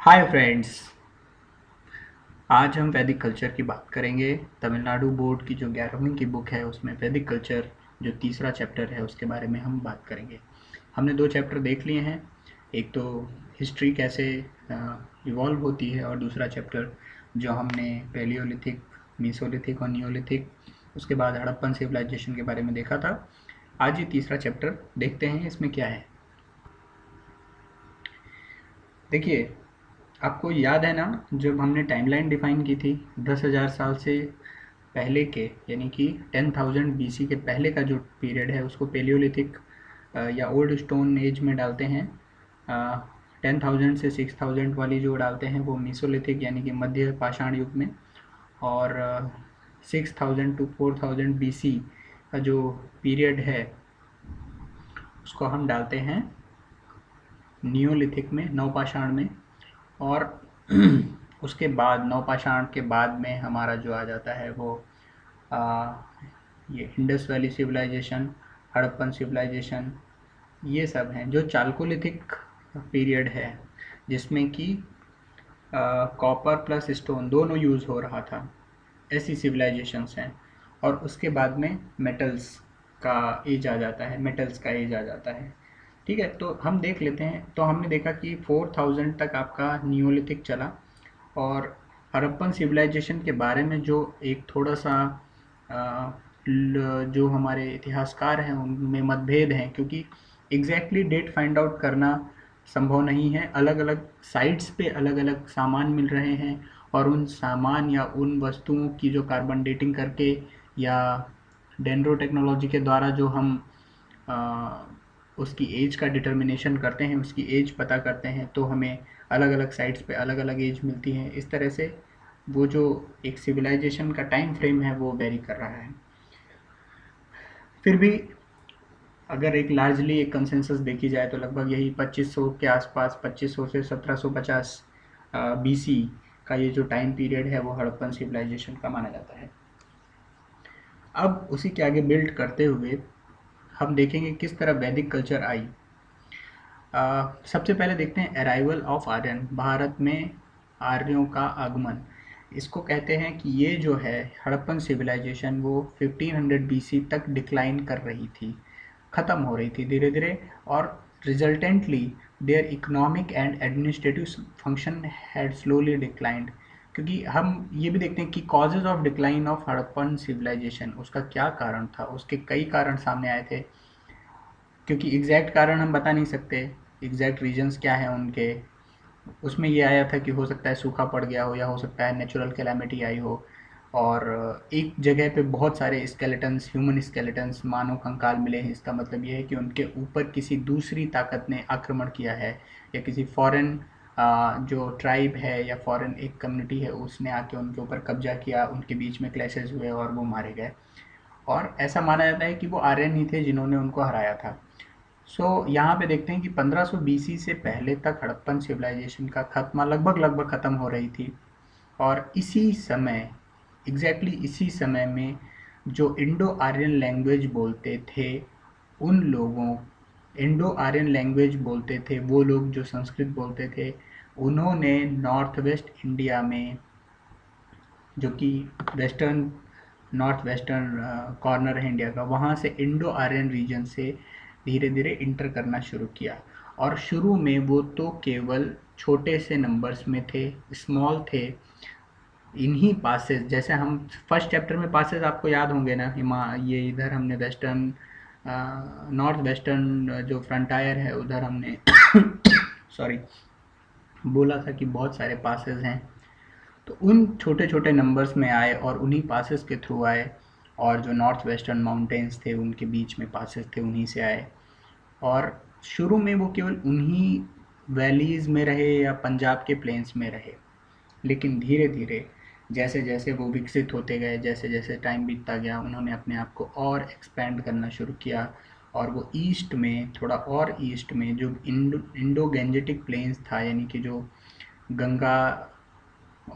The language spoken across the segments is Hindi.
Hi friends. आज हम वैदिक कल्चर की बात करेंगे। तमिलनाडु बोर्ड की जो 11वीं की बुक है उसमें वैदिक कल्चर जो तीसरा चैप्टर है उसके बारे में हम बात करेंगे। हमने दो चैप्टर देख लिए हैं। एक तो हिस्ट्री कैसे इवॉल्व होती है और दूसरा चैप्टर जो हमने पैलियोलिथिक, मीसोलिथिक और नियोलिथिक, उसके बाद हड़प्पन सिविलाइजेशन के बारे में देखा था। आज ये तीसरा चैप्टर देखते हैं इसमें क्या है। देखिए, आपको याद है ना, जब हमने टाइमलाइन डिफाइन की थी 10,000 साल से पहले के, यानी कि 10,000 बीसी के पहले का जो पीरियड है उसको पेलियोलिथिक या ओल्ड स्टोन एज में डालते हैं। 10,000 से 6,000 वाली जो डालते हैं वो मीसोलिथिक यानी कि मध्य पाषाण युग में, और 6,000 टू 4,000 बीसी का जो पीरियड है उसको हम डालते हैं नियोलिथिक में, नवपाषाण में। और उसके बाद नवपाषाण के बाद में हमारा जो आ जाता है वो आ, ये Indus valley civilization, Harappan civilization, ये सब हैं जो चालकोलिथिक पीरियड है, जिसमें कि कॉपर प्लस स्टोन दोनों यूज़ हो रहा था। ऐसी सिविलाइजेशंस हैं। और उसके बाद में मेटल्स का एज आ जाता है, मेटल्स का एज आ जाता है। ठीक है, तो हम देख लेते हैं। तो हमने देखा कि 4000 तक आपका नियोलिथिक चला। और हड़प्पन सिविलाइजेशन के बारे में जो एक थोड़ा सा जो हमारे इतिहासकार हैं उनमें मतभेद हैं, क्योंकि एग्जैक्टली डेट फाइंड आउट करना संभव नहीं है। अलग अलग साइट्स पे अलग अलग सामान मिल रहे हैं, और उन सामान या उन वस्तुओं की जो कार्बन डेटिंग करके या डेंड्रो टेक्नोलॉजी के द्वारा जो हम अ, उसकी एज का डिटर्मिनेशन करते हैं, उसकी एज पता करते हैं, तो हमें अलग अलग साइट्स पे अलग अलग एज मिलती है। इस तरह से वो जो एक सिविलाइजेशन का टाइम फ्रेम है वो वेरी कर रहा है। फिर भी अगर एक लार्जली एक कंसेंसस देखी जाए तो लगभग यही 2500 के आसपास, 2500 से 1750 बीसी का ये जो टाइम पीरियड है वो हड़प्पन सिविलाइजेशन का माना जाता है। अब उसी के आगे बिल्ड करते हुए हम देखेंगे किस तरह वैदिक कल्चर आई। सबसे पहले देखते हैं अराइवल ऑफ आर्यन, भारत में आर्यों का आगमन। इसको कहते हैं कि ये जो है हड़प्पन सिविलाइजेशन वो 1500 बीसी तक डिक्लाइन कर रही थी, ख़त्म हो रही थी धीरे धीरे। और resultantly their economic and administrative function had slowly declined. क्योंकि हम ये भी देखते हैं कि causes of decline of Harappan civilization, उसका क्या कारण था। उसके कई कारण सामने आए थे, क्योंकि एग्जैक्ट कारण हम बता नहीं सकते, एग्जैक्ट रीजंस क्या हैं उनके। उसमें ये आया था कि हो सकता है सूखा पड़ गया हो, या हो सकता है नेचुरल कैलामिटी आई हो। और एक जगह पे बहुत सारे स्केलेटन्स, ह्यूमन स्केलेटन्स, मानव कंकाल मिले हैं। इसका मतलब ये है कि उनके ऊपर किसी दूसरी ताकत ने आक्रमण किया है, या किसी फॉरेन जो ट्राइब है या फॉरेन एक कम्युनिटी है उसने आके उनके ऊपर कब्जा किया, उनके बीच में क्लैशेस हुए और वो मारे गए। और ऐसा माना जाता है कि वो आर्यन ही थे जिन्होंने उनको हराया था। यहाँ पे देखते हैं कि 1500 बीसी से पहले तक हड़प्पन सिविलाइजेशन का खात्मा लगभग लगभग ख़त्म हो रही थी। और इसी समय, इसी समय में जो इंडो आर्यन लैंग्वेज बोलते थे उन लोगों, इंडो आर्यन लैंग्वेज बोलते थे वो लोग जो संस्कृत बोलते थे, उन्होंने नॉर्थ वेस्ट इंडिया में, जो कि वेस्टर्न, नॉर्थ वेस्टर्न कॉर्नर है इंडिया का, वहाँ से इंडो आर्यन रीजन से धीरे धीरे इंटर करना शुरू किया। और शुरू में वो तो केवल छोटे से नंबर्स में थे, स्मॉल थे। इन्हीं पासेस, जैसे हम फर्स्ट चैप्टर में पासेस आपको याद होंगे ना, ये इधर हमने वेस्टर्न, नॉर्थ वेस्टर्न जो फ्रंटायर है उधर हमने सॉरी बोला था कि बहुत सारे पासेस हैं। तो उन छोटे छोटे नंबर्स में आए और उन्हीं पासेस के थ्रू आए। और जो नॉर्थ वेस्टर्न माउंटेन्स थे उनके बीच में पासेस थे, उन्हीं से आए। और शुरू में वो केवल उन्हीं वैलीज़ में रहे या पंजाब के प्लेन्स में रहे। लेकिन धीरे धीरे जैसे जैसे वो विकसित होते गए, जैसे जैसे टाइम बीतता गया, उन्होंने अपने आप को और एक्सपेंड करना शुरू किया। और वो ईस्ट में, थोड़ा और ईस्ट में जो इंडो गेंजेटिक प्लेन्स था, यानी कि जो गंगा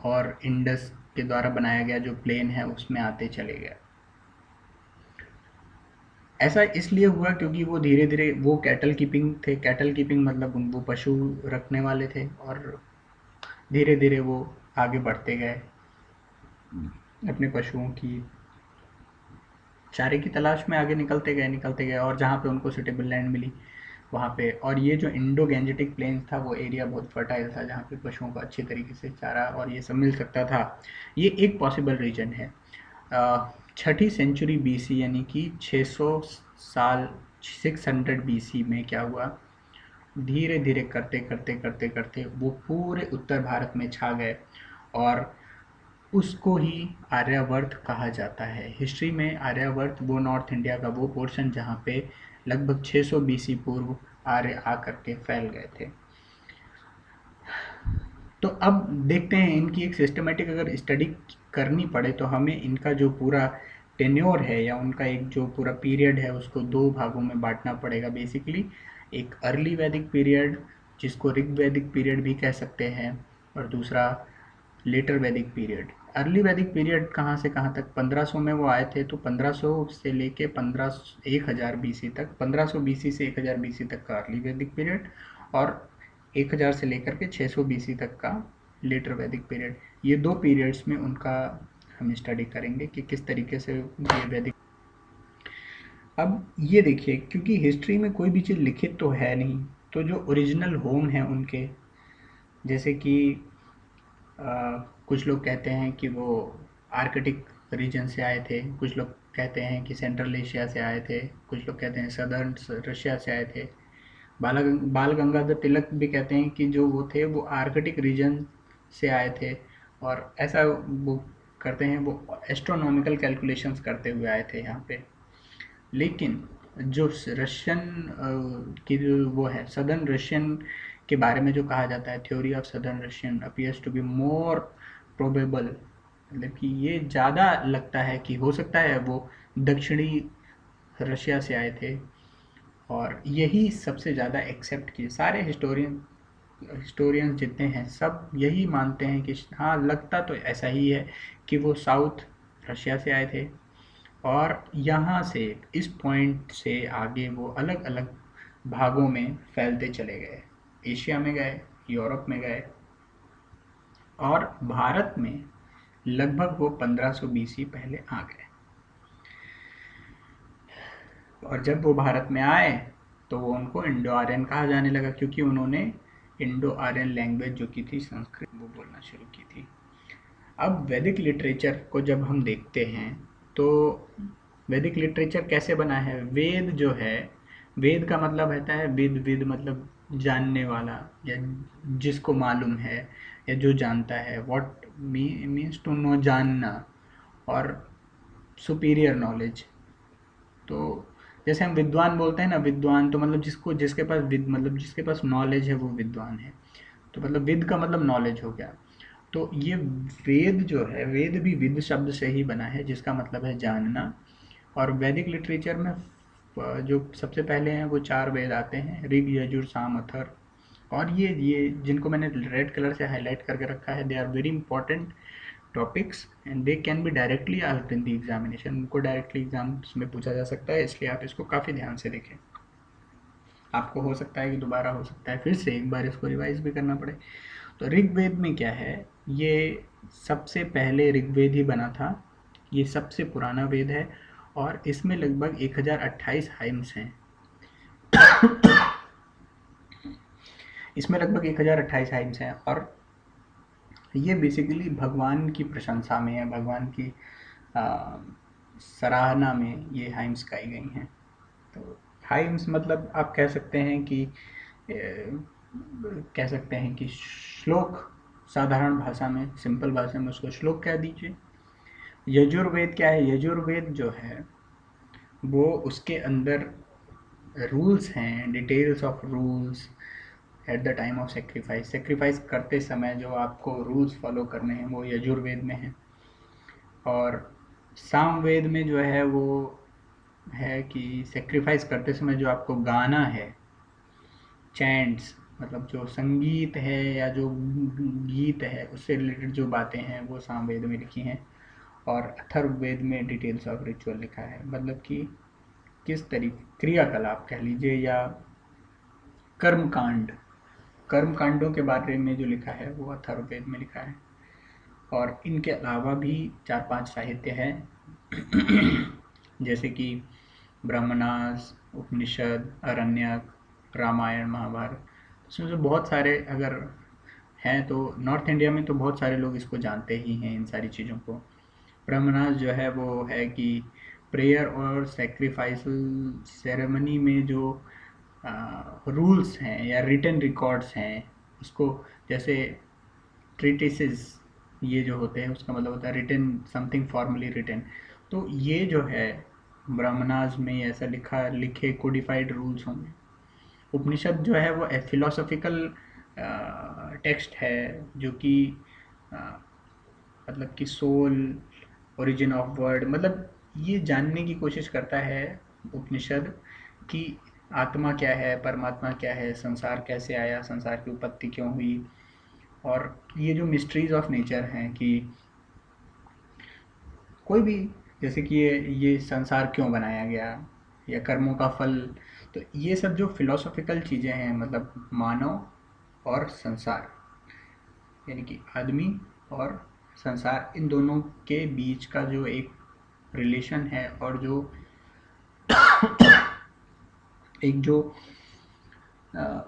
और इंडस के द्वारा बनाया गया जो प्लेन है उसमें आते चले गए। ऐसा इसलिए हुआ क्योंकि वो धीरे धीरे, वो कैटल कीपिंग थे। कैटल कीपिंग मतलब वो पशु रखने वाले थे। और धीरे धीरे वो आगे बढ़ते गए अपने पशुओं की चारे की तलाश में, आगे निकलते गए और जहाँ पे उनको सुटेबल लैंड मिली वहाँ पे। और ये जो इंडो गैंजेटिक प्लेन्स था वो एरिया बहुत फर्टाइल था जहाँ पे पशुओं को अच्छी तरीके से चारा और ये सब मिल सकता था। ये एक पॉसिबल रीजन है। छठी सेंचुरी बीसी यानी कि 600 साल 600 बीसी में क्या हुआ, धीरे धीरे करते करते करते करते वो पूरे उत्तर भारत में छा गए और उसको ही आर्यावर्त कहा जाता है। हिस्ट्री में आर्यावर्त वो नॉर्थ इंडिया का वो पोर्शन जहाँ पे लगभग 600 बीसी पूर्व आर्य आकर के फैल गए थे। तो अब देखते हैं इनकी एक सिस्टमेटिक अगर स्टडी करनी पड़े तो हमें इनका जो पूरा टेन्योर है या उनका एक जो पूरा पीरियड है उसको दो भागों में बांटना पड़ेगा बेसिकली। एक अर्ली वैदिक पीरियड जिसको ऋग वैदिक पीरियड भी कह सकते हैं और दूसरा लेटर वैदिक पीरियड। अर्ली वैदिक पीरियड कहाँ से कहाँ तक, 1500 में वो आए थे तो 1500 से लेके 1000 बीसी तक, 1500 बीसी से 1000 बीसी तक का अर्ली वैदिक पीरियड और 1000 से लेकर के 600 बीसी तक का लेटर वैदिक पीरियड। ये दो पीरियड्स में उनका हम स्टडी करेंगे कि किस तरीके से ये वैदिक। अब ये देखिए क्योंकि हिस्ट्री में कोई भी चीज़ लिखित तो है नहीं, तो जो ओरिजिनल होम है उनके, जैसे कि कुछ लोग कहते हैं कि वो आर्कटिक रीजन से आए थे, कुछ लोग कहते हैं कि सेंट्रल एशिया से आए थे, कुछ लोग कहते हैं सदर्न रशिया से आए थे। बाल गंगाधर तिलक भी कहते हैं कि जो वो थे वो आर्कटिक रीजन से आए थे और ऐसा वो करते हैं, वो एस्ट्रोनॉमिकल कैलकुलेशंस करते हुए आए थे यहाँ पे। लेकिन जो रशियन की जो वो है सदर्न रशियन के बारे में जो कहा जाता है, theory of southern Russian appears to be more probable, मतलब कि ये ज़्यादा लगता है कि हो सकता है वो दक्षिणी रशिया से आए थे। और यही सबसे ज़्यादा एक्सेप्ट किए सारे हिस्टोरियंस जितने हैं सब यही मानते हैं कि हाँ लगता तो ऐसा ही है कि वो साउथ रशिया से आए थे और यहाँ से इस पॉइंट से आगे वो अलग अलग भागों में फैलते चले गए, एशिया में गए, यूरोप में गए और भारत में लगभग वो 1500 बीसी पहले आ गए। और जब वो भारत में आए तो वो उनको इंडो आर्यन कहा जाने लगा क्योंकि उन्होंने इंडो आर्यन लैंग्वेज जो की थी संस्कृत वो बोलना शुरू की थी। अब वैदिक लिटरेचर को जब हम देखते हैं तो वैदिक लिटरेचर कैसे बना है, वेद जो है, वेद का मतलब रहता है विद, विद मतलब जानने वाला या जिसको मालूम है या जो जानता है, व्हाट मीन्स टू नो, जानना और सुपीरियर नॉलेज। तो जैसे हम विद्वान बोलते हैं ना, विद्वान तो मतलब जिसको जिसके पास विद मतलब जिसके पास नॉलेज है वो विद्वान है, तो मतलब विद का मतलब नॉलेज हो गया। तो ये वेद जो है, वेद भी विद शब्द से ही बना है जिसका मतलब है जानना। और वैदिक लिटरेचर में जो सबसे पहले हैं वो 4 वेद आते हैं, ऋग यजुर साम अथर। और ये जिनको मैंने रेड कलर से हाईलाइट करके रखा है, they are very important topics and they can be directly asked in the examination. उनको डायरेक्टली एग्जाम्स में पूछा जा सकता है, इसलिए आप इसको काफ़ी ध्यान से देखें। आपको हो सकता है कि दोबारा हो सकता है फिर से एक बार इसको रिवाइज भी करना पड़े। तो ऋग्वेद में क्या है, ये सबसे पहले ऋग्वेद ही बना था, ये सबसे पुराना वेद है और इसमें लगभग 1028 हाइम्स हैं। इसमें लगभग 1028 हाइम्स हैं और ये बेसिकली भगवान की प्रशंसा में है, भगवान की सराहना में ये हाइम्स गाई गई हैं। तो हाइम्स मतलब आप कह सकते हैं कि श्लोक, साधारण भाषा में, सिंपल भाषा में उसको श्लोक कह दीजिए। यजुर्वेद क्या है, यजुर्वेद जो है वो उसके अंदर रूल्स हैं, details of rules at the time of sacrifice, sacrifice करते समय जो आपको रूल्स फॉलो करने हैं वो यजुर्वेद में हैं। और सामवेद में जो है वो है कि सेक्रीफाइस करते समय जो आपको गाना है, चैंट्स मतलब जो संगीत है या जो गीत है उससे रिलेटेड जो बातें हैं वो सामवेद में लिखी हैं। और अथर्ववेद में डिटेल्स ऑफ रिचुअल लिखा है, मतलब कि किस तरीके क्रियाकलाप कह लीजिए या कर्मकांड कर्म कांडों के बारे में जो लिखा है वो अथर्ववेद में लिखा है। और इनके अलावा भी 4-5 साहित्य हैं जैसे कि ब्रह्मणास, उपनिषद, अरण्यक, रामायण, महाभारत। इसमें से बहुत सारे अगर हैं तो नॉर्थ इंडिया में तो बहुत सारे लोग इसको जानते ही हैं, इन सारी चीज़ों को। ब्रह्मणास जो है वो है कि प्रेयर और सेक्रीफाइसल सेरेमनी में जो रूल्स हैं या रिटन रिकॉर्ड्स हैं, उसको जैसे ट्रीटिसेस ये जो होते हैं उसका मतलब होता है रिटन, समथिंग फॉर्मली रिटन। तो ये जो है ब्राह्मणास में ऐसा लिखे कोडिफाइड रूल्स होंगे। उपनिषद जो है वो फिलोसॉफिकल टेक्स्ट है जो कि मतलब कि सोल, ओरिजिन ऑफ वर्ड, मतलब ये जानने की कोशिश करता है उपनिषद कि आत्मा क्या है, परमात्मा क्या है, संसार कैसे आया, संसार की उत्पत्ति क्यों हुई, और ये जो मिस्ट्रीज ऑफ नेचर हैं कि कोई भी, जैसे कि ये संसार क्यों बनाया गया या कर्मों का फल। तो ये सब जो फिलोसॉफिकल चीज़ें हैं, मतलब मानव और संसार, यानी कि आदमी और संसार, इन दोनों के बीच का जो एक रिलेशन है और जो एक जो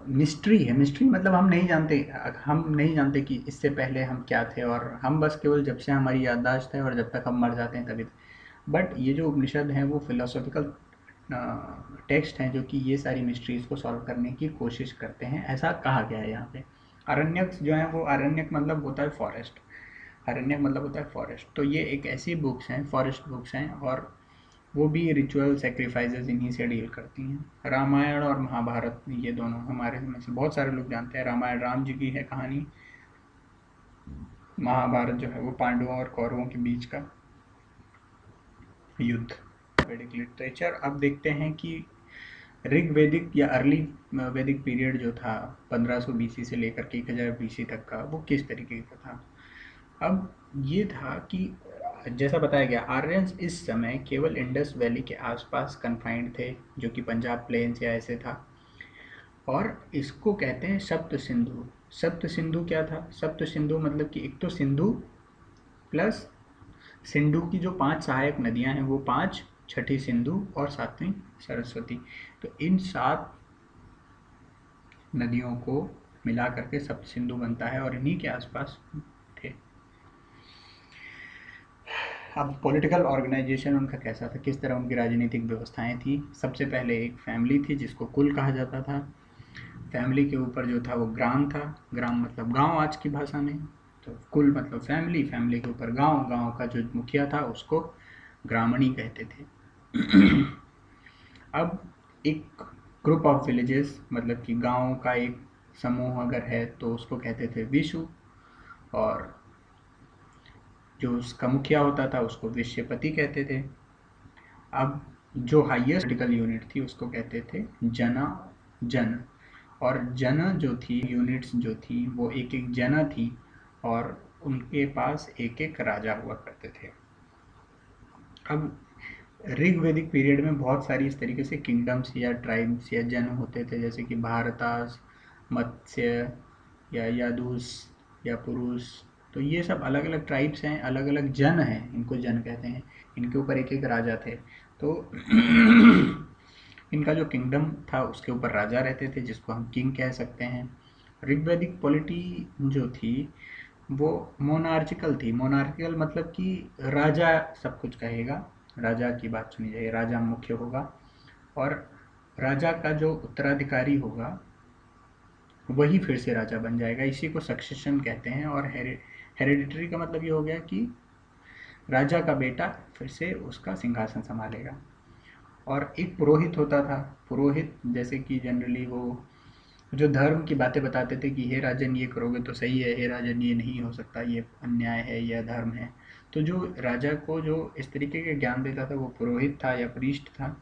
मिस्ट्री है, मिस्ट्री मतलब हम नहीं जानते कि इससे पहले हम क्या थे, और हम बस केवल जब से हमारी याददाश्त है और जब तक हम मर जाते हैं तभी। बट ये जो उपनिषद हैं वो फिलोसॉफिकल टेक्स्ट हैं जो कि ये सारी मिस्ट्रीज को सॉल्व करने की कोशिश करते हैं, ऐसा कहा गया है यहाँ पे। अरण्यक जो है वो, अरण्यक मतलब होता है फॉरेस्ट, अरण्यक मतलब होता है फॉरेस्ट। तो ये एक ऐसी बुक्स हैं, फॉरेस्ट बुक्स हैं, और वो भी रिचुअल सेक्रीफाइसेस इन्हीं से डील करती हैं। रामायण और महाभारत ये दोनों हमारे में से बहुत सारे लोग जानते हैं। रामायण राम जी की है कहानी, महाभारत जो है वो पांडवों और कौरवों के बीच का युद्ध। वैदिक लिटरेचर, अब देखते हैं कि ऋग्वेदिक या अर्ली वैदिक पीरियड जो था 1500 बीसी से लेकर के 1000 बीसी तक का, वो किस तरीके का था। अब ये था कि जैसा बताया गया, आर्यंस इस समय केवल इंडस वैली के आसपास कन्फाइंड थे, जो कि पंजाब प्लेन्स या ऐसे था, और इसको कहते हैं सप्त सिंधु। सप्त सिंधु क्या था? सप्त सिंधु मतलब कि एक तो सिंधु प्लस सिंधु की जो 5 सहायक नदियां हैं वो 5, छठी सिंधु और 7वीं सरस्वती। तो इन 7 नदियों को मिला करके सप्त सिंधु बनता है, और इन्हीं के आसपास थे। अब पॉलिटिकल ऑर्गेनाइजेशन उनका कैसा था, किस तरह उनकी राजनीतिक व्यवस्थाएं थी। सबसे पहले एक फैमिली थी जिसको कुल कहा जाता था। फैमिली के ऊपर जो था वो ग्राम था, ग्राम मतलब गांव आज की भाषा में। तो कुल मतलब फैमिली, फैमिली के ऊपर गांव, गांव का जो मुखिया था उसको ग्रामणी कहते थे। अब एक ग्रुप ऑफ विलेजेस, मतलब कि गांव का एक समूह अगर है तो उसको कहते थे विशु, और जो उसका मुखिया होता था उसको विश्वपति कहते थे। अब जो हाईएस्ट पॉलिटिकल यूनिट थी उसको कहते थे जना, जन। और जन जो थी, यूनिट्स जो थी वो एक एक जना थी, और उनके पास एक एक राजा हुआ करते थे। अब ऋग्वेदिक पीरियड में बहुत सारी इस तरीके से किंगडम्स या ट्राइब्स या जन होते थे, जैसे कि भारतास, मत्स्य या यादूस या पुरुष। तो ये सब अलग अलग ट्राइब्स हैं, अलग अलग जन हैं, इनको जन कहते हैं। इनके ऊपर एक एक राजा थे। तो इनका जो किंगडम था उसके ऊपर राजा रहते थे, जिसको हम किंग कह सकते हैं। ऋग्वैदिक पॉलिटी जो थी वो मोनार्चिकल थी। मोनार्चिकल मतलब कि राजा सब कुछ कहेगा, राजा की बात सुनी जाएगी, राजा मुख्य होगा, और राजा का जो उत्तराधिकारी होगा वही फिर से राजा बन जाएगा। इसी को सक्सेशन कहते हैं। और हेरिडिटरी का मतलब ये हो गया कि राजा का बेटा फिर से उसका सिंहासन संभालेगा। और एक पुरोहित होता था। पुरोहित जैसे कि जनरली वो जो धर्म की बातें बताते थे कि हे राजन ये करोगे तो सही है, हे राजन ये नहीं हो सकता, ये अन्याय है, यह धर्म है। तो जो राजा को जो इस तरीके के ज्ञान देता था वो पुरोहित था या प्रीस्ट था।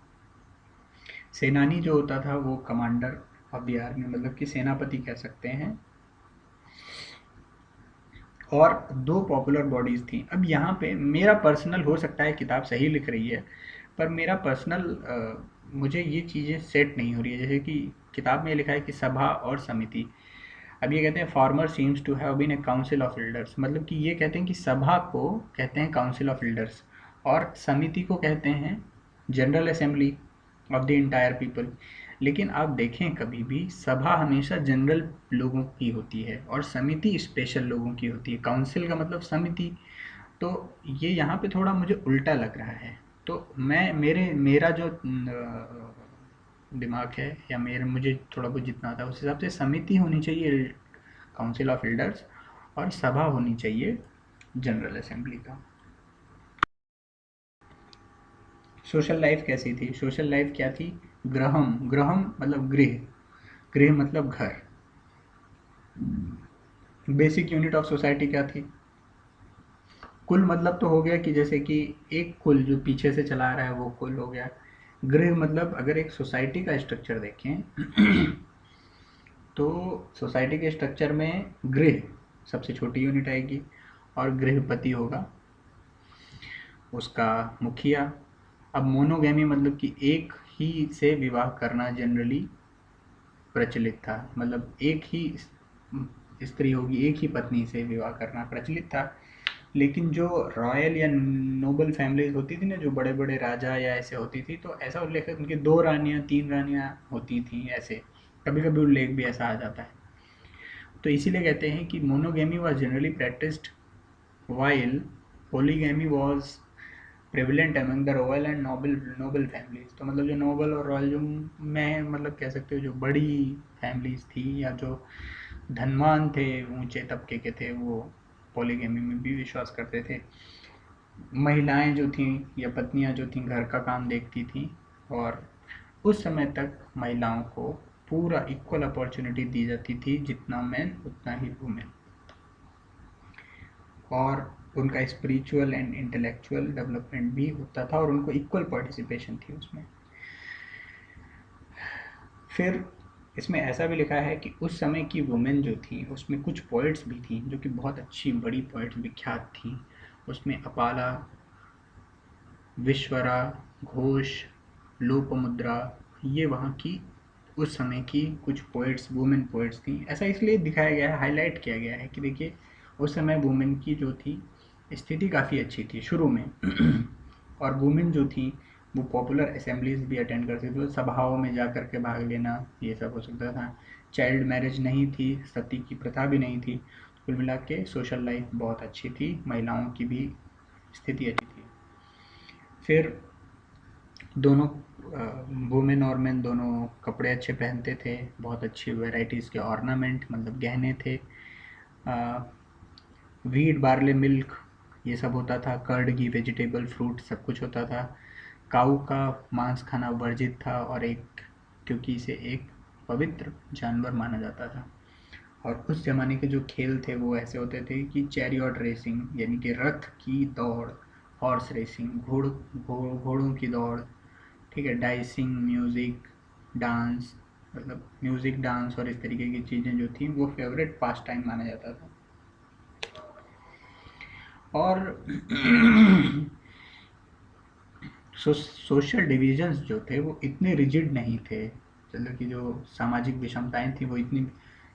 सेनानी जो होता था वो कमांडर ऑफ द आर्मी, मतलब कि सेनापति कह सकते हैं। और 2 पॉपुलर बॉडीज़ थी। अब यहाँ पे मेरा पर्सनल, हो सकता है किताब सही लिख रही है, पर मेरा पर्सनल मुझे ये चीज़ें सेट नहीं हो रही है। जैसे कि किताब में लिखा है कि सभा और समिति। अब ये कहते हैं former seems to have been a council of elders, मतलब कि ये कहते हैं कि सभा को कहते हैं काउंसिल ऑफ एल्डर्स और समिति को कहते हैं general assembly of the entire people. लेकिन आप देखें कभी भी सभा हमेशा जनरल लोगों की होती है और समिति स्पेशल लोगों की होती है, काउंसिल का मतलब समिति। तो ये यहाँ पे थोड़ा मुझे उल्टा लग रहा है। तो मैं मेरा जो दिमाग है या मेरे मुझे थोड़ा बहुत जितना आता है उस हिसाब से समिति होनी चाहिए काउंसिल ऑफ एल्डर्स और सभा होनी चाहिए जनरल असेंबली का। सोशल लाइफ कैसी थी? सोशल लाइफ क्या थी? ग्रहम, ग्रहम मतलब गृह, गृह मतलब घर। बेसिक यूनिट ऑफ सोसाइटी क्या थी? कुल मतलब तो हो गया कि जैसे कि एक कुल जो पीछे से चला रहा है वो कुल हो गया। गृह मतलब अगर एक सोसाइटी का स्ट्रक्चर देखें तो सोसाइटी के स्ट्रक्चर में गृह सबसे छोटी यूनिट आएगी और गृहपति होगा उसका मुखिया। अब मोनोगैमी मतलब कि एक ही से विवाह करना जनरली प्रचलित था, मतलब एक ही स्त्री होगी, एक ही पत्नी से विवाह करना प्रचलित था। लेकिन जो रॉयल या नोबल फैमिलीज होती थी ना, जो बड़े बड़े राजा या ऐसे होती थी, तो ऐसा उल्लेख है उनकी 2 रानियाँ 3 रानियाँ होती थी, ऐसे कभी कभी उल्लेख भी ऐसा आ जाता है। तो इसीलिए कहते हैं कि monogamy was generally practised while polygamy was prevalent among the royal and noble families. तो मतलब जो नोबल और रॉयल जो मैं मतलब कह सकते हो जो बड़ी फैमिलीज थी या जो धनवान थे, ऊंचे तबके के थे, वो पॉलीगेमी में भी विश्वास करते थे। महिलाएं जो थीं या पत्नियां जो थीं घर का काम देखती थीं और उस समय तक महिलाओं को पूरा इक्वल अपॉर्चुनिटी दी जाती थी, जितना मैन उतना ही वुमेन। और उनका स्पिरिचुअल एंड इंटेलेक्चुअल डेवलपमेंट भी होता था और उनको इक्वल पार्टिसिपेशन थी उसमें। फिर इसमें ऐसा भी लिखा है कि उस समय की वुमेन जो थी उसमें कुछ पोइट्स भी थी जो कि बहुत अच्छी बड़ी पोइट्स विख्यात थी। उसमें अपाला, विश्वरा, घोष, लोपमुद्रा, ये वहाँ की उस समय की कुछ पोइट्स वुमेन पोइट्स थी। ऐसा इसलिए दिखाया गया है, हाईलाइट किया गया है कि देखिए उस समय वुमेन की जो थी स्थिति काफ़ी अच्छी थी शुरू में और वुमेन जो थी वो पॉपुलर असेंबलीज भी अटेंड करती थी, सभाओं में जा कर के भाग लेना ये सब हो सकता था। चाइल्ड मैरिज नहीं थी, सती की प्रथा भी नहीं थी। कुल मिला के सोशल लाइफ बहुत अच्छी थी, महिलाओं की भी स्थिति अच्छी थी। फिर दोनों वुमेन और मेन दोनों कपड़े अच्छे पहनते थे, बहुत अच्छी वैराइटीज़ के ऑर्नामेंट मतलब गहने थे। वीट, बार्ले, मिल्क ये सब होता था, कर्ड, घी, वेजिटेबल, फ्रूट सब कुछ होता था। काऊ का मांस खाना वर्जित था और एक क्योंकि इसे एक पवित्र जानवर माना जाता था। और उस ज़माने के जो खेल थे वो ऐसे होते थे कि चैरियट रेसिंग यानी कि रथ की दौड़, हॉर्स रेसिंग घोड़ों की दौड़, ठीक है, डाइसिंग, म्यूज़िक, डांस, मतलब म्यूज़िक, डांस और इस तरीके की चीज़ें जो थी वो फेवरेट पास टाइम माना जाता था। और सोशल डिविजन्स जो थे वो इतने रिजिड नहीं थे, मतलब कि जो सामाजिक विषमताएं थी वो इतनी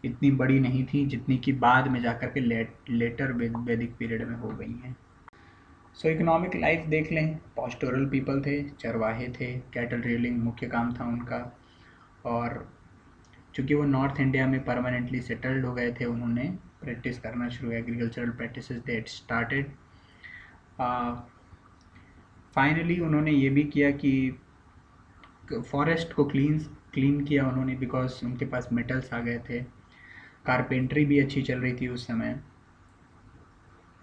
इतनी बड़ी नहीं थी जितनी कि बाद में जाकर के लेटर वैदिक पीरियड में हो गई हैं। सो इकोनॉमिक लाइफ देख लें, पास्टोरल पीपल थे, चरवाहे थे, कैटल रेलिंग मुख्य काम था उनका। और चूँकि वो नॉर्थ इंडिया में परमानेंटली सेटल्ड हो गए थे, उन्होंने प्रैक्टिस करना शुरू, agricultural practices they had started. Finally उन्होंने ये भी किया कि फॉरेस्ट को क्लीन किया उन्होंने, बिकॉज उनके पास मेटल्स आ गए थे। कारपेंट्री भी अच्छी चल रही थी उस समय।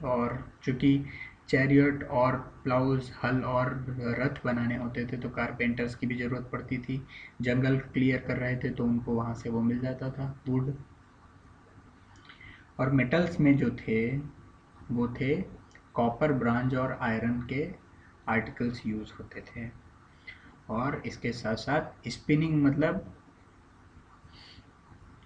और चूँकि चैरियट और प्लाउज, हल और रथ बनाने होते थे तो कारपेंटर्स की भी ज़रूरत पड़ती थी। जंगल क्लियर कर रहे थे तो उनको वहाँ से वो मिल जाता था वुड। और मेटल्स में जो थे वो थे कॉपर, ब्रांज और आयरन के आर्टिकल्स यूज़ होते थे। और इसके साथ साथ स्पिनिंग मतलब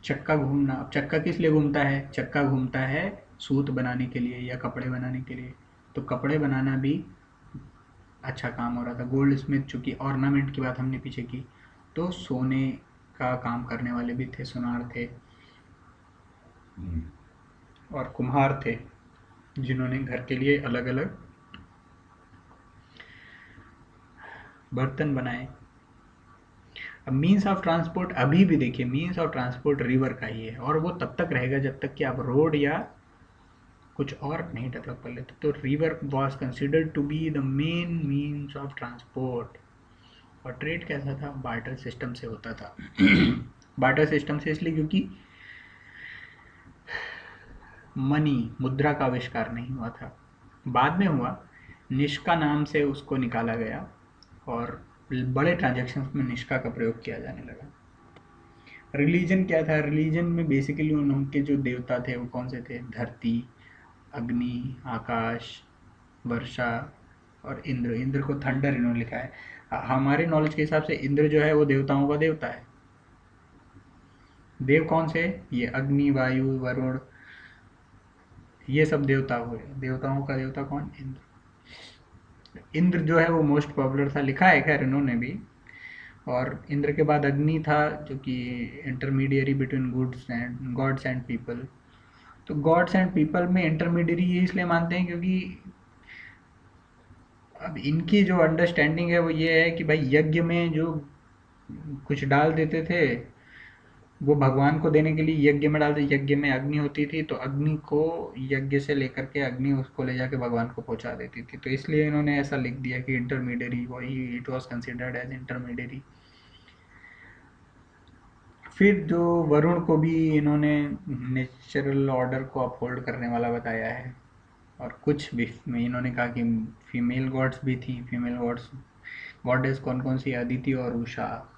चक्का घूमना। अब चक्का किस लिए घूमता है? चक्का घूमता है सूत बनाने के लिए या कपड़े बनाने के लिए। तो कपड़े बनाना भी अच्छा काम हो रहा था। गोल्ड स्मिथ, चूँकि ऑर्नामेंट की बात हमने पीछे की, तो सोने का काम करने वाले भी थे, सुनार थे। और कुम्हार थे जिन्होंने घर के लिए अलग अलग बर्तन बनाए। अब मीन्स ऑफ ट्रांसपोर्ट अभी भी देखिए, मीन्स ऑफ ट्रांसपोर्ट रिवर का ही है, और वो तब तक रहेगा जब तक कि आप रोड या कुछ और नहीं डेवलप कर लेते। तो river was considered to be the main means of transport. और ट्रेड कैसा था? बार्टर सिस्टम से होता था। बार्टर सिस्टम से इसलिए क्योंकि मनी, मुद्रा का आविष्कार नहीं हुआ था, बाद में हुआ। निष्का नाम से उसको निकाला गया और बड़े ट्रांजैक्शंस में निष्का का प्रयोग किया जाने लगा। रिलीजन क्या था? रिलीजन में बेसिकली उनके जो देवता थे वो कौन से थे? धरती, अग्नि, आकाश, वर्षा और इंद्र। इंद्र को थंडर इन्होंने लिखा है। हमारे नॉलेज के हिसाब से इंद्र जो है वो देवताओं का देवता है। देव कौन से? ये अग्नि, वायु, वरुण, ये सब देवता हुए। देवताओं का देवता कौन? इंद्र। इंद्र जो है वो मोस्ट पॉपुलर था, लिखा है खैर इन्होंने भी। और इंद्र के बाद अग्नि था जो कि intermediary between gods and people. तो गॉड्स एंड पीपल में इंटरमीडियरी ये इसलिए मानते हैं क्योंकि अब इनकी जो अंडरस्टैंडिंग है वो ये है कि भाई यज्ञ में जो कुछ डाल देते थे वो भगवान को देने के लिए यज्ञ में डालते। यज्ञ में अग्नि होती थी तो अग्नि को यज्ञ से लेकर के अग्नि उसको ले जाके भगवान को पहुंचा देती थी। तो इसलिए इन्होंने ऐसा लिख दिया कि इंटरमीडियरी, वही it was considered as intermediary. फिर जो वरुण को भी इन्होंने नेचुरल ऑर्डर को अपहोल्ड करने वाला बताया है। और कुछ भी में इन्होंने कहा कि फीमेल गॉड्स भी थी। फीमेल गॉड्स गॉडेस कौन कौन सी? अदिति और उषा।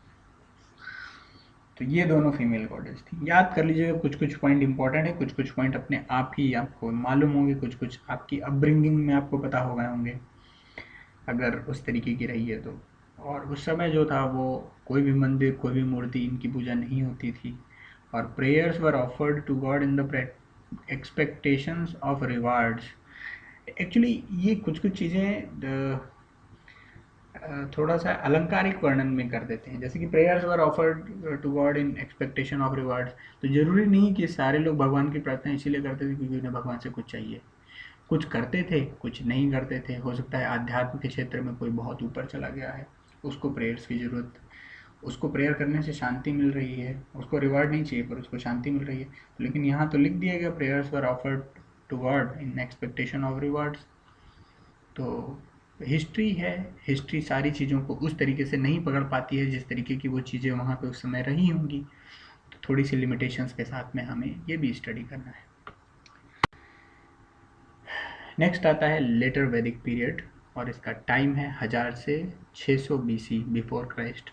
तो ये दोनों फीमेल गॉडेस थी। याद कर लीजिएगा, कुछ कुछ पॉइंट इंपॉर्टेंट है, कुछ कुछ पॉइंट अपने आप ही आपको मालूम होंगे, कुछ कुछ आपकी अपब्रिंगिंग में आपको पता हो गए होंगे अगर उस तरीके की रही है तो। और उस समय जो था वो कोई भी मंदिर, कोई भी मूर्ति, इनकी पूजा नहीं होती थी। और prayers were offered to god in the expectations of rewards. Actually ये कुछ कुछ चीज़ें थोड़ा सा अलंकारिक वर्णन में कर देते हैं, जैसे कि prayers were offered to god in expectation of rewards. तो जरूरी नहीं कि सारे लोग भगवान की प्रार्थना इसीलिए करते थे क्योंकि उन्हें भगवान से कुछ चाहिए। कुछ करते थे, कुछ नहीं करते थे। हो सकता है आध्यात्म के क्षेत्र में कोई बहुत ऊपर चला गया है, उसको प्रेयर्स की ज़रूरत, उसको प्रेयर करने से शांति मिल रही है, उसको रिवार्ड नहीं चाहिए पर उसको शांति मिल रही है। तो लेकिन यहाँ तो लिख दिया गया prayers were offered to god in expectation of rewards. तो हिस्ट्री है, हिस्ट्री सारी चीज़ों को उस तरीके से नहीं पकड़ पाती है जिस तरीके की वो चीज़ें वहाँ पे उस समय रही होंगी। तो थोड़ी सी लिमिटेशंस के साथ में हमें ये भी स्टडी करना है। नेक्स्ट आता है लेटर वैदिक पीरियड, और इसका टाइम है 1000 से 600 BC बिफोर क्राइस्ट,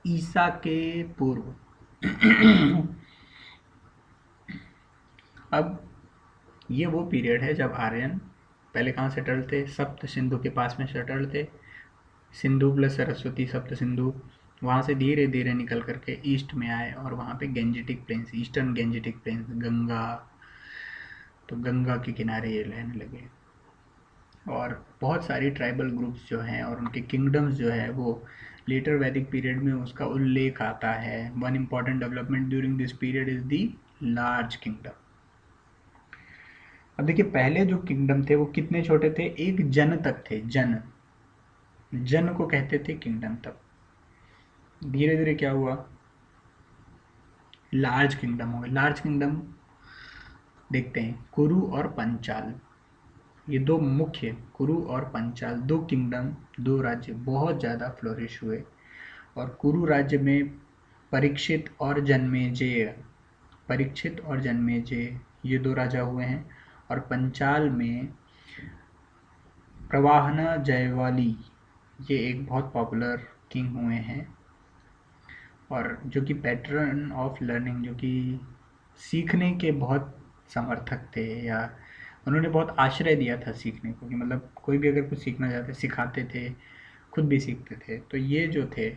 ईसा के पूर्व। अब ये वो पीरियड है जब आर्यन पहले कहाँ सेटल थे? सप्त सिंधु के पास में सेटल थे। सिंधु प्लस सरस्वती, सप्त सिंधु। वहाँ से धीरे धीरे निकल करके ईस्ट में आए और वहाँ पे Gangetic plains, eastern Gangetic plains, Ganga, तो गंगा के किनारे ये रहने लगे। और बहुत सारी ट्राइबल ग्रुप्स जो हैं और उनके किंगडम्स जो है वो लेटर वैदिक पीरियड में उसका उल्लेख आता है। One important development during this period is the large kingdom. अब देखिए, पहले जो किंगडम थे वो कितने छोटे थे? एक जन तक थे। जन, जन को कहते थे किंगडम तक। धीरे धीरे क्या हुआ? लार्ज किंगडम हो गए। लार्ज किंगडम देखते हैं, कुरु और पंचाल, ये दो मुख्य, कुरु और पंचाल, दो किंगडम, दो राज्य बहुत ज़्यादा फ्लोरिश हुए। और कुरु राज्य में परीक्षित और जन्मेजय, परीक्षित और जन्मेजय ये दो राजा हुए हैं। और पंचाल में प्रवाहना जयवाली, ये एक बहुत पॉपुलर किंग हुए हैं, और जो कि पैटर्न ऑफ लर्निंग, जो कि सीखने के बहुत समर्थक थे, या उन्होंने बहुत आश्रय दिया था सीखने को, कि मतलब कोई भी अगर कुछ सीखना चाहते सिखाते थे, खुद भी सीखते थे। तो ये जो थे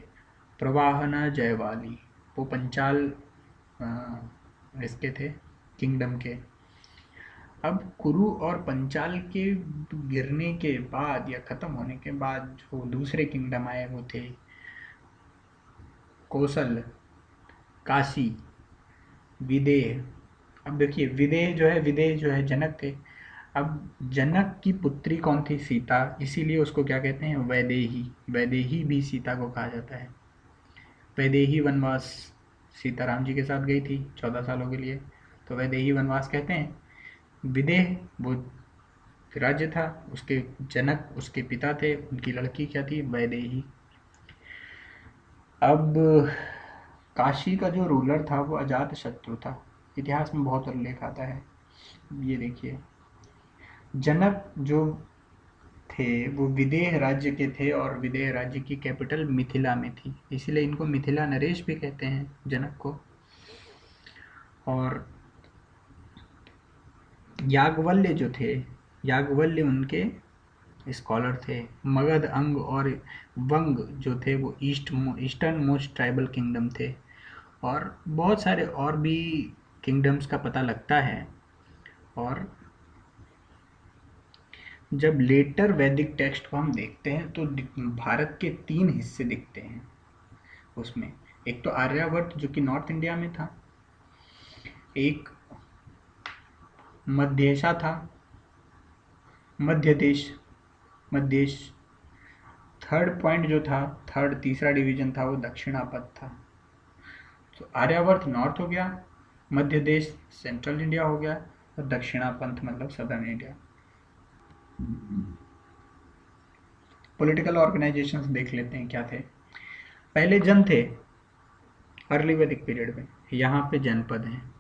प्रवाहना जयवाली, वो पंचाल इसके थे, किंगडम के। अब कुरु और पंचाल के गिरने के बाद या ख़त्म होने के बाद जो दूसरे किंगडम आए वो थे कोसल, काशी, विदेह अब देखिए विदेह जो है जनक थे। अब जनक की पुत्री कौन थी? सीता। इसीलिए उसको क्या कहते हैं? वैदेही। वैदेही भी सीता को कहा जाता है। वैदेही वनवास सीता राम जी के साथ गई थी 14 सालों के लिए, तो वैदेही वनवास कहते हैं। विदेह वो राज्य था, उसके जनक उसके पिता थे, उनकी लड़की क्या थी? वैदेही। अब काशी का जो रूलर था वो अजात शत्रु था। इतिहास में बहुत उल्लेख आता है। ये देखिए, जनक जो थे वो विदेह राज्य के थे, और विदेह राज्य की कैपिटल मिथिला में थी, इसीलिए इनको मिथिला नरेश भी कहते हैं जनक को। और याज्ञवल्क्य जो थे, याज्ञवल्क्य उनके स्कॉलर थे। मगध, अंग और वंग जो थे वो ईस्टर्न मोस्ट ट्राइबल किंगडम थे। और बहुत सारे और भी किंगडम्स का पता लगता है। और जब लेटर वैदिक टेक्स्ट को हम देखते हैं तो भारत के 3 हिस्से दिखते हैं उसमें। एक तो आर्यावर्त जो कि नॉर्थ इंडिया में था, एक मध्येशा था, मध्य देश, मध्यदेश। थर्ड पॉइंट जो था, तीसरा डिवीजन था वो दक्षिणापथ था। तो आर्यावर्त नॉर्थ हो गया, मध्य देश सेंट्रल इंडिया हो गया, और दक्षिणापंथ मतलब सदर्न इंडिया। पॉलिटिकल ऑर्गेनाइजेशंस देख लेते हैं क्या थे। पहले जन थे अर्ली वैदिक पीरियड में, यहाँ पे जनपद हैं।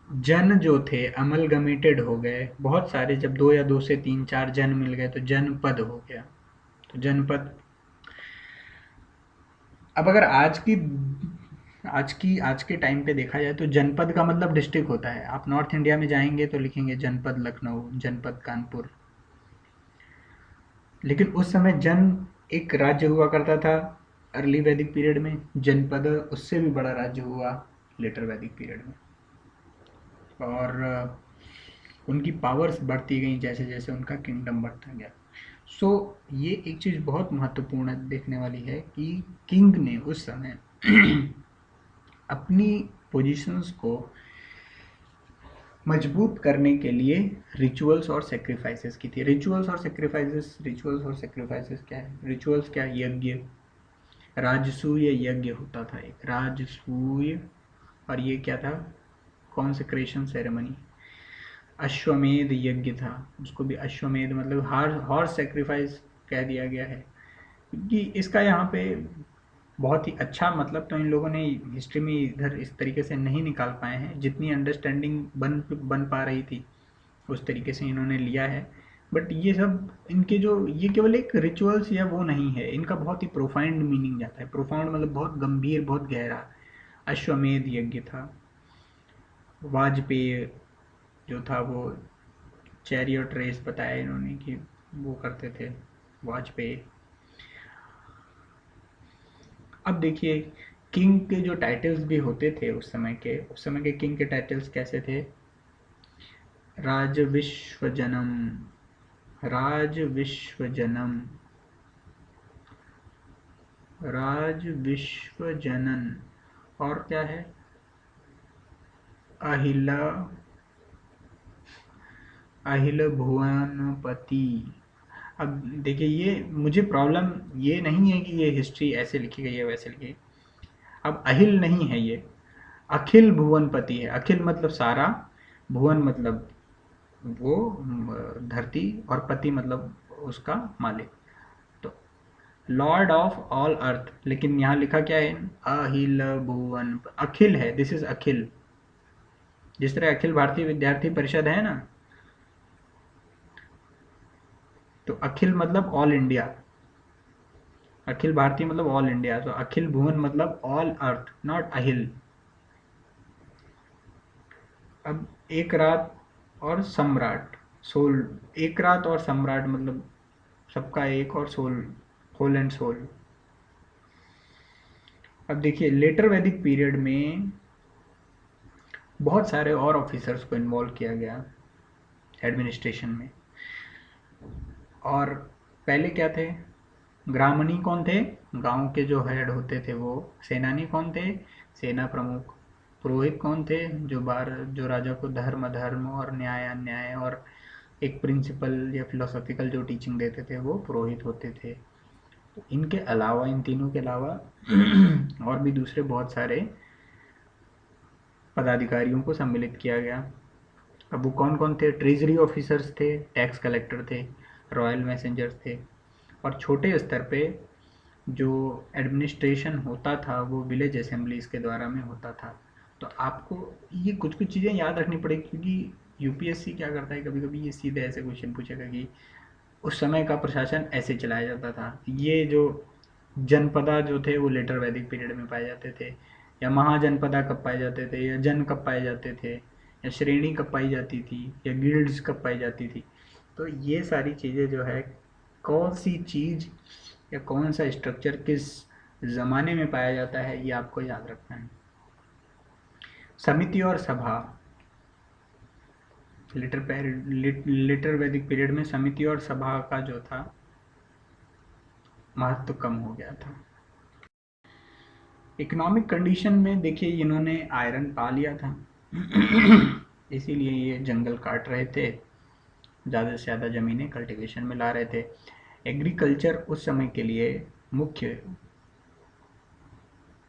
जन जो थे अमलगमेटेड हो गए बहुत सारे, जब 2 या 2 से 3 4 जन मिल गए तो जनपद हो गया। तो जनपद। अब अगर आज के टाइम पे देखा जाए तो जनपद का मतलब डिस्ट्रिक्ट होता है। आप नॉर्थ इंडिया में जाएंगे तो लिखेंगे जनपद लखनऊ, जनपद कानपुर। लेकिन उस समय जन एक राज्य हुआ करता था अर्ली वैदिक पीरियड में, जनपद उससे भी बड़ा राज्य हुआ लेटर वैदिक पीरियड में। और उनकी पावर्स बढ़ती गई जैसे जैसे उनका किंगडम बढ़ता गया। सो ये एक चीज़ बहुत महत्वपूर्ण देखने वाली है कि किंग ने उस समय अपनी पोजीशंस को मजबूत करने के लिए रिचुअल्स और सेक्रीफाइसेस की थी। रिचुअल्स और सेक्रीफाइसेस क्या है? रिचुअल्स क्या? यज्ञ, राजसूय यज्ञ होता था एक, राजसूय। और ये क्या था? Consecration ceremony. अश्वमेध यज्ञ था, उसको भी अश्वमेध मतलब हॉर्स सेक्रीफाइस कह दिया गया है, क्योंकि इसका यहाँ पे बहुत ही अच्छा मतलब तो इन लोगों ने हिस्ट्री में इधर इस तरीके से नहीं निकाल पाए हैं, जितनी अंडरस्टैंडिंग बन पा रही थी उस तरीके से इन्होंने लिया है। बट ये सब इनके जो ये केवल एक रिचुअल्स या वो नहीं है, इनका बहुत ही प्रोफाउंड मीनिंग जाता है। प्रोफाउंड मतलब बहुत गंभीर, बहुत गहरा। अश्वमेध यज्ञ था। वाजपेय जो था वो चैरियट रेस बताया इन्होंने कि वो करते थे वाजपेयी। अब देखिए, किंग के जो टाइटल्स भी होते थे उस समय के किंग के टाइटल्स कैसे थे? राज विश्वजनम, राज विश्वजनम, राज विश्वजनन। और क्या है? अहिला, अहिल भुवनपति। अब देखिए, ये मुझे प्रॉब्लम ये नहीं है कि ये हिस्ट्री ऐसे लिखी गई है वैसे लिखी गई। अब अहिल नहीं है ये, अखिल भुवनपति है। अखिल मतलब सारा, भुवन मतलब वो धरती, और पति मतलब उसका मालिक। तो लॉर्ड ऑफ ऑल अर्थ, लेकिन यहाँ लिखा क्या है? अहिल भुवन। अखिल है, दिस इज अखिल। जिस तरह अखिल भारतीय विद्यार्थी परिषद है ना, तो अखिल मतलब ऑल इंडिया, अखिल भारतीय मतलब ऑल इंडिया। तो अखिल भुवन मतलब ऑल अर्थ, नॉट अहिल। अब एक रात और सम्राट, सोल। एक रात और सम्राट मतलब सबका एक, और सोल, होल एंड सोल। अब देखिए, लेटर वैदिक पीरियड में बहुत सारे और ऑफिसर्स को इन्वॉल्व किया गया एडमिनिस्ट्रेशन में। और पहले क्या थे? ग्रामणी कौन थे? गांव के जो हेड होते थे वो। सेनानी कौन थे? सेना प्रमुख। पुरोहित कौन थे? जो राजा को धर्म अधर्म और न्याय अन्याय और एक प्रिंसिपल या फिलोसॉफिकल जो टीचिंग देते थे वो पुरोहित होते थे। इनके अलावा, इन तीनों के अलावा और भी दूसरे बहुत सारे पदाधिकारियों को सम्मिलित किया गया। अब वो कौन कौन थे? ट्रेजरी ऑफिसर्स थे, टैक्स कलेक्टर थे, रॉयल मैसेंजर्स थे, और छोटे स्तर पे जो एडमिनिस्ट्रेशन होता था वो विलेज असेंबलीज के द्वारा में होता था। तो आपको ये कुछ कुछ चीज़ें याद रखनी पड़ेगी, क्योंकि यूपीएससी क्या करता है, कभी कभी ये सीधे ऐसे क्वेश्चन पूछेगा कि उस समय का प्रशासन ऐसे चलाया जाता था। ये जो जनपदा जो थे वो लेटर वैदिक पीरियड में पाए जाते थे, या महाजनपदा कब पाए जाते थे, या जन कब पाए जाते थे, या श्रेणी कब पाई जाती थी, या गिल्ड्स कब पाई जाती थी। तो ये सारी चीज़ें जो है, कौन सी चीज़ या कौन सा स्ट्रक्चर किस ज़माने में पाया जाता है, ये आपको याद रखना है। समिति और सभा, लेटर वैदिक पीरियड में समिति और सभा का जो था महत्व कम हो गया था। इकोनॉमिक कंडीशन में देखिए, इन्होंने आयरन पा लिया था इसीलिए ये जंगल काट रहे थे, ज़्यादा से ज़्यादा ज़मीनें कल्टीवेशन में ला रहे थे। एग्रीकल्चर उस समय के लिए मुख्य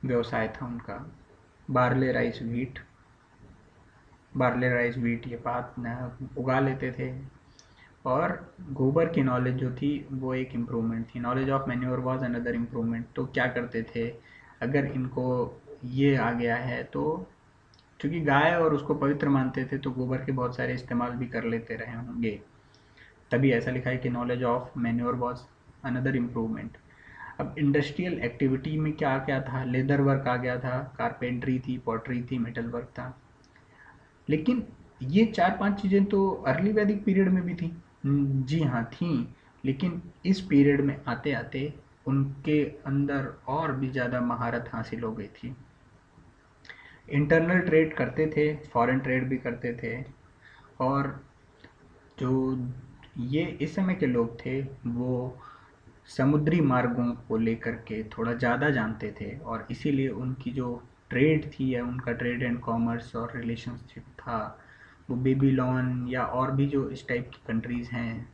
व्यवसाय था उनका। बार्ले राइस वीट ये बात उगा लेते थे। और गोबर की नॉलेज जो थी वो एक इम्प्रूवमेंट थी। Knowledge of manure was another improvement. तो क्या करते थे, अगर इनको ये आ गया है तो क्योंकि गाय और उसको पवित्र मानते थे तो गोबर के बहुत सारे इस्तेमाल भी कर लेते रहे होंगे, तभी ऐसा लिखा है कि knowledge of manure was another improvement. अब इंडस्ट्रियल एक्टिविटी में क्या क्या था? लेदर वर्क आ गया था, कारपेंट्री थी, पॉटरी थी, मेटल वर्क था। लेकिन ये 4-5 चीज़ें तो अर्ली वैदिक पीरियड में भी थी। जी हाँ थी, लेकिन इस पीरियड में आते आते उनके अंदर और भी ज़्यादा महारत हासिल हो गई थी। इंटरनल ट्रेड करते थे, फॉरेन ट्रेड भी करते थे, और जो ये इस समय के लोग थे वो समुद्री मार्गों को लेकर के थोड़ा ज़्यादा जानते थे, और इसीलिए उनकी जो ट्रेड थी या उनका ट्रेड एंड कॉमर्स और रिलेशनशिप था वो बेबीलोन या और भी जो इस टाइप की कंट्रीज़ हैं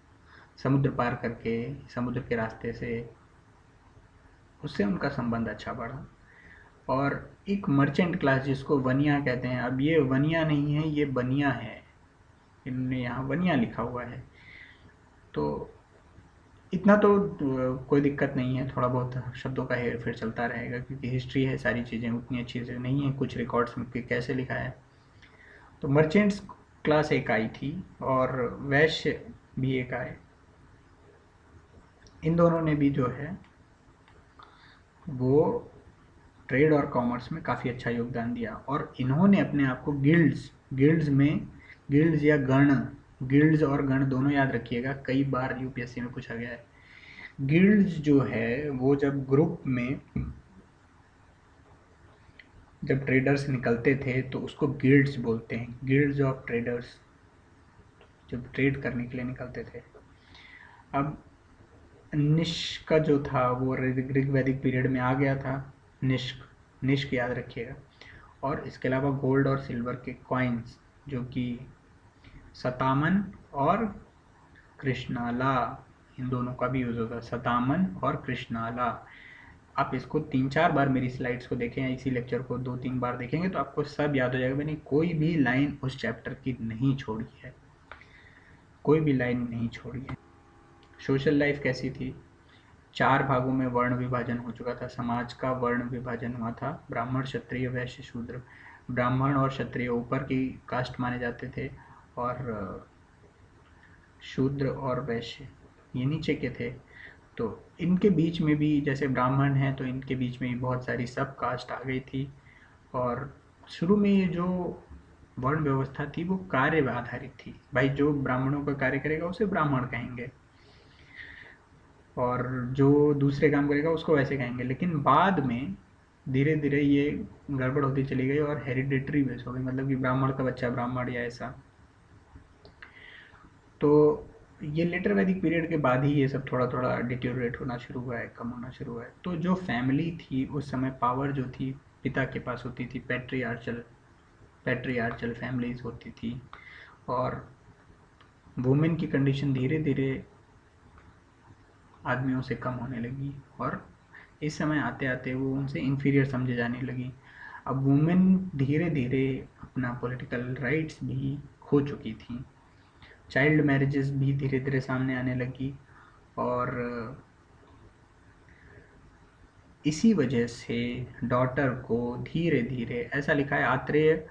समुद्र पार करके, समुद्र के रास्ते से, उससे उनका संबंध अच्छा बढ़ा। और एक मर्चेंट क्लास जिसको वनिया कहते हैं, अब ये वनिया नहीं है, ये बनिया है, इन्होंने यहाँ वनिया लिखा हुआ है। तो इतना तो कोई दिक्कत नहीं है, थोड़ा बहुत शब्दों का हेर फेर चलता रहेगा क्योंकि हिस्ट्री है, सारी चीज़ें उतनी अच्छी से नहीं है, कुछ रिकॉर्ड्स में कैसे लिखा है। तो मर्चेंट्स क्लास एक आई थी और वैश्य भी एक आए। इन दोनों ने भी जो है वो ट्रेड और कॉमर्स में काफ़ी अच्छा योगदान दिया, और इन्होंने अपने आप को गिल्ड्स या गण, गिल्ड्स और गण दोनों याद रखिएगा, कई बार यूपीएससी में पूछा गया है। गिल्ड्स जो है वो जब ग्रुप में जब ट्रेडर्स निकलते थे तो उसको गिल्ड्स बोलते हैं, गिल्ड्स ऑफ ट्रेडर्स, जब ट्रेड करने के लिए निकलते थे। अब निष्क का जो था वो ऋग वैदिक पीरियड में आ गया था, निष्क याद रखिएगा। और इसके अलावा गोल्ड और सिल्वर के कॉइन्स जो कि सतामन और कृष्णाला, इन दोनों का भी यूज़ होता है, सतामन और कृष्णाला। आप इसको 3-4 बार मेरी स्लाइड्स को देखें या इसी लेक्चर को 2-3 बार देखेंगे तो आपको सब याद हो जाएगा। मैंने कोई भी लाइन उस चैप्टर की नहीं छोड़ी है, कोई भी लाइन नहीं छोड़ी है। सोशल लाइफ कैसी थी? 4 भागों में वर्ण विभाजन हो चुका था, समाज का वर्ण विभाजन हुआ था, ब्राह्मण, क्षत्रिय, वैश्य, शूद्र। ब्राह्मण और क्षत्रिय ऊपर की कास्ट माने जाते थे और शूद्र और वैश्य ये नीचे के थे। तो इनके बीच में भी, जैसे ब्राह्मण हैं तो इनके बीच में भी बहुत सारी सब कास्ट आ गई थी। और शुरू में ये जो वर्ण व्यवस्था थी वो कार्य आधारित थी, भाई जो ब्राह्मणों का कार्य करेगा उसे ब्राह्मण कहेंगे और जो दूसरे काम करेगा उसको वैसे कहेंगे। लेकिन बाद में धीरे धीरे ये गड़बड़ होती चली गई और हेरिडिटरी बेस हो गई, मतलब कि ब्राह्मण का बच्चा ब्राह्मण या ऐसा। तो ये लेटर वैदिक पीरियड के बाद ही ये सब थोड़ा थोड़ा डिटेरियोरेट होना शुरू हुआ है, कम होना शुरू हुआ है। तो जो फैमिली थी उस समय, पावर जो थी पिता के पास होती थी, पैट्रियार्चल पैट्रियार्चल फैमिलीज होती थी और वुमेन की कंडीशन धीरे धीरे आदमियों से कम होने लगी और इस समय आते आते वो उनसे इन्फीरियर समझे जाने लगी। अब वुमेन धीरे धीरे अपना पॉलिटिकल राइट्स भी खो चुकी थी, चाइल्ड मैरिजेस भी धीरे धीरे सामने आने लगी और इसी वजह से डॉटर को धीरे धीरे, ऐसा लिखा है अत्रेय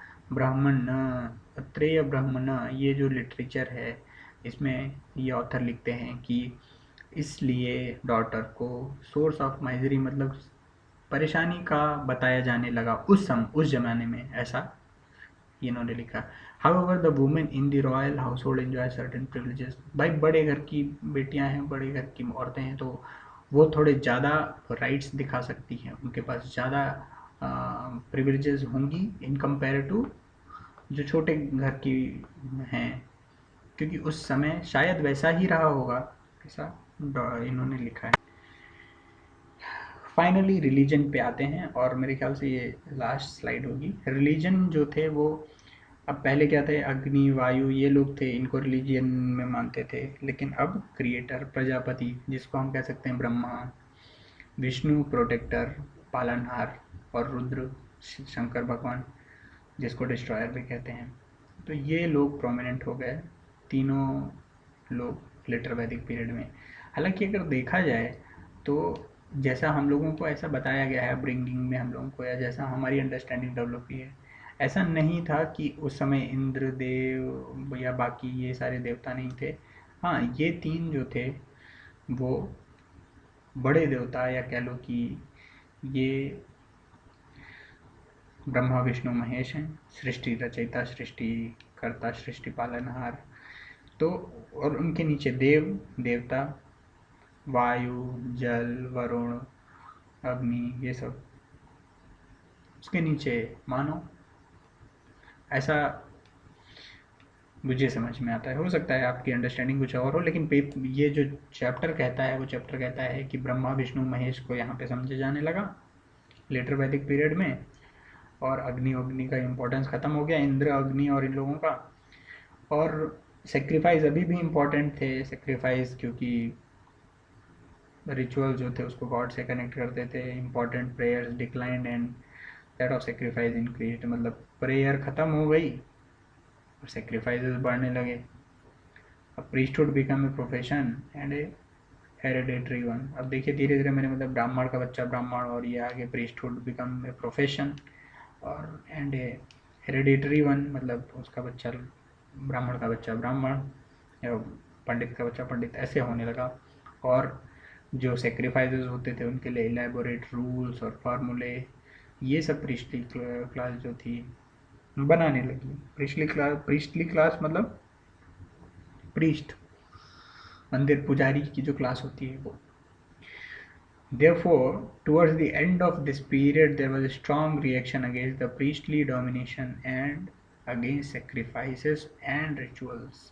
ब्राह्मण, ये जो लिटरेचर है इसमें ये ऑथर लिखते हैं कि इसलिए डॉटर को सोर्स ऑफ माइजरी मतलब परेशानी का बताया जाने लगा उस जमाने में, ऐसा इन्होंने लिखा। However the women in the royal house hold enjoy certain privileges. भाई बड़े घर की बेटियां हैं, बड़े घर की औरतें हैं, तो वो थोड़े ज़्यादा राइट्स दिखा सकती हैं, उनके पास ज़्यादा प्रिविलेजेस होंगी इन कंपेयर टू जो छोटे घर की हैं, क्योंकि उस समय शायद वैसा ही रहा होगा, ऐसा इन्होंने लिखा है। फाइनली रिलीजन पे आते हैं और मेरे ख्याल से ये लास्ट स्लाइड होगी। रिलीजन जो थे वो, अब पहले क्या थे, अग्नि वायु ये लोग थे, इनको रिलीजन में मानते थे, लेकिन अब क्रिएटर प्रजापति जिसको हम कह सकते हैं ब्रह्मा, विष्णु प्रोटेक्टर पालनहार और रुद्र शंकर भगवान जिसको डिस्ट्रॉयर भी कहते हैं, तो ये लोग प्रोमिनेंट हो गए, तीनों लोग लेटर वैदिक पीरियड में। हालांकि अगर देखा जाए तो जैसा हम लोगों को ऐसा बताया गया है ब्रिंगिंग में हम लोगों को, या जैसा हमारी अंडरस्टैंडिंग डेवलप हुई है, ऐसा नहीं था कि उस समय इंद्र देव या बाकी ये सारे देवता नहीं थे। हाँ, ये तीन जो थे वो बड़े देवता, या कह लो कि ये ब्रह्मा विष्णु महेश हैं, सृष्टि रचयिता, सृष्टि कर्ता, सृष्टि पालनहार। तो और उनके नीचे देव देवता, वायु, जल, वरुण, अग्नि, ये सब उसके नीचे मानो, ऐसा मुझे समझ में आता है। हो सकता है आपकी अंडरस्टैंडिंग कुछ और हो, लेकिन ये जो चैप्टर कहता है वो चैप्टर कहता है कि ब्रह्मा विष्णु महेश को यहाँ पे समझे जाने लगा लेटर वैदिक पीरियड में, और अग्नि का इम्पोर्टेंस ख़त्म हो गया, इंद्र अग्नि और इन लोगों का। और सेक्रीफाइस अभी भी इम्पोर्टेंट थे, सेक्रीफाइस क्योंकि रिचुअल जो थे उसको गॉड से कनेक्ट करते थे, important prayers declined and that of sacrifice increased, मतलब प्रेयर ख़त्म हो गई और सेक्रीफाइसेस बढ़ने लगे। अब priesthood become a profession and A hereditary one. अब देखिए धीरे धीरे मैंने मतलब ब्राह्मण का बच्चा ब्राह्मण, और ये आगे प्रीस्टहुड बिकम ए प्रोफेशन और एंड ए हेरिडेटरी वन, मतलब उसका बच्चा ब्राह्मण का बच्चा ब्राह्मण या पंडित का बच्चा पंडित, ऐसे होने लगा। और जो सेक्रीफाइसेस होते थे उनके लिए इलेबोरेट रूल्स और फार्मूले, ये सब प्रीस्टली क्लास जो थी बनाने लगी। प्रीस्टली क्लास मतलब प्रीस्ट, मंदिर पुजारी की जो क्लास होती है वो। Therefore, towards the end of this period, there was a strong reaction against the priestly domination and against sacrifices and rituals.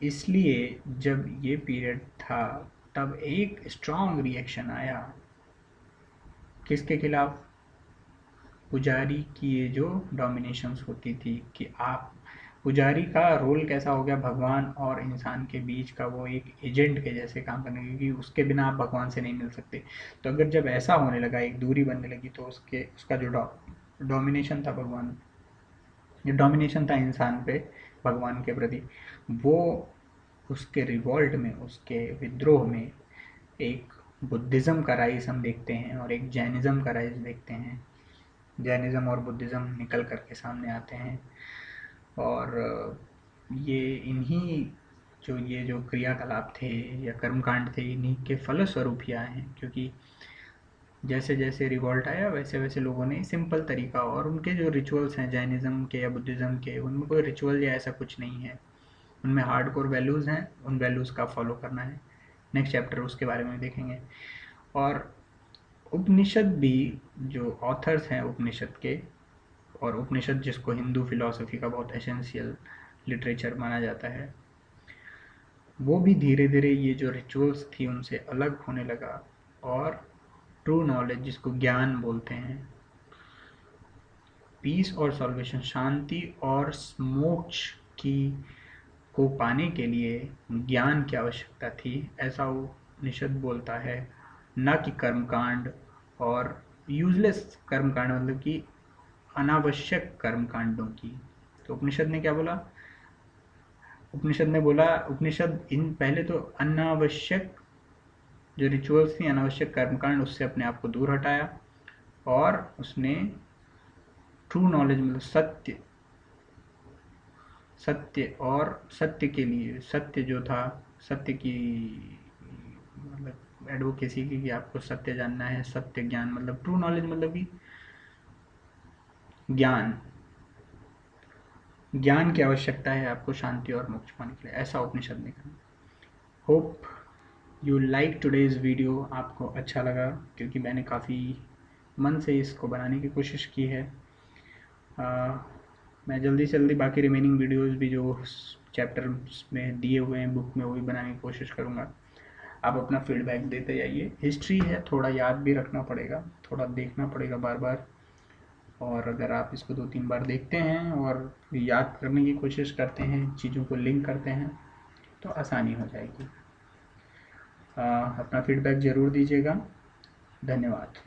इसलिए जब ये पीरियड था तब एक स्ट्रॉन्ग रिएक्शन आया, किसके खिलाफ? पुजारी की ये जो डोमिनेशंस होती थी, कि आप पुजारी का रोल कैसा हो गया, भगवान और इंसान के बीच का वो एक एजेंट के जैसे काम करने लगी, क्योंकि उसके बिना आप भगवान से नहीं मिल सकते। तो अगर जब ऐसा होने लगा, एक दूरी बनने लगी, तो उसका जो डोमिनेशन था भगवान, जो डोमिनेशन था इंसान पे भगवान के प्रति, वो उसके रिवॉल्ट में, उसके विद्रोह में एक बुद्धिज़्म का राइज हम देखते हैं और एक जैनिज़्म का राइज देखते हैं। जैनिज़्म और बुद्धिज़्म निकल करके सामने आते हैं, और ये ये जो क्रियाकलाप थे या कर्मकांड थे, इन्हीं के फलस्वरूप ही आए हैं। क्योंकि जैसे जैसे रिवॉल्ट आया वैसे वैसे लोगों ने सिंपल तरीका, और उनके जो रिचुअल्स हैं जैनिज़्म के या बुद्धिज़्म के, उनमें कोई रिचुअल या ऐसा कुछ नहीं है, उनमें हार्डकोर वैल्यूज़ हैं, उन वैल्यूज़ का फॉलो करना है। नेक्स्ट चैप्टर उसके बारे में देखेंगे। और उपनिषद भी, जो ऑथर्स हैं उपनिषद के, और उपनिषद जिसको हिंदू फिलॉसफी का बहुत एसेंशियल लिटरेचर माना जाता है, वो भी धीरे धीरे ये जो रिचुअल्स थी उनसे अलग होने लगा, और ट्रू नॉलेज जिसको ज्ञान बोलते हैं, पीस और सॉल्वेशन, शांति और मोक्ष की को पाने के लिए ज्ञान की आवश्यकता थी, ऐसा उपनिषद बोलता है, न कि कर्मकांड और यूजलेस कर्मकांड, मतलब कि अनावश्यक कर्मकांडों की। तो उपनिषद ने क्या बोला? उपनिषद इन पहले तो अनावश्यक जो रिचुअल्स थी, अनावश्यक कर्मकांड, उससे अपने आप को दूर हटाया और उसने ट्रू नॉलेज मतलब सत्य के लिए, सत्य जो था, सत्य की मतलब एडवोकेसी की कि आपको सत्य जानना है, सत्य ज्ञान मतलब ट्रू नॉलेज मतलब कि ज्ञान की आवश्यकता है आपको शांति और मोक्ष पाने के लिए, ऐसा उपनिषद ने कहा। Hope you like today's video, आपको अच्छा लगा क्योंकि मैंने काफ़ी मन से इसको बनाने की कोशिश की है। मैं जल्दी से जल्दी बाकी रिमेनिंग वीडियोस भी जो चैप्टर में दिए हुए हैं बुक में, वो भी बनाने की कोशिश करूँगा। आप अपना फीडबैक देते जाइए। हिस्ट्री है, थोड़ा याद भी रखना पड़ेगा, थोड़ा देखना पड़ेगा बार बार, और अगर आप इसको 2-3 बार देखते हैं और याद करने की कोशिश करते हैं, चीज़ों को लिंक करते हैं, तो आसानी हो जाएगी। अपना फीडबैक ज़रूर दीजिएगा। धन्यवाद।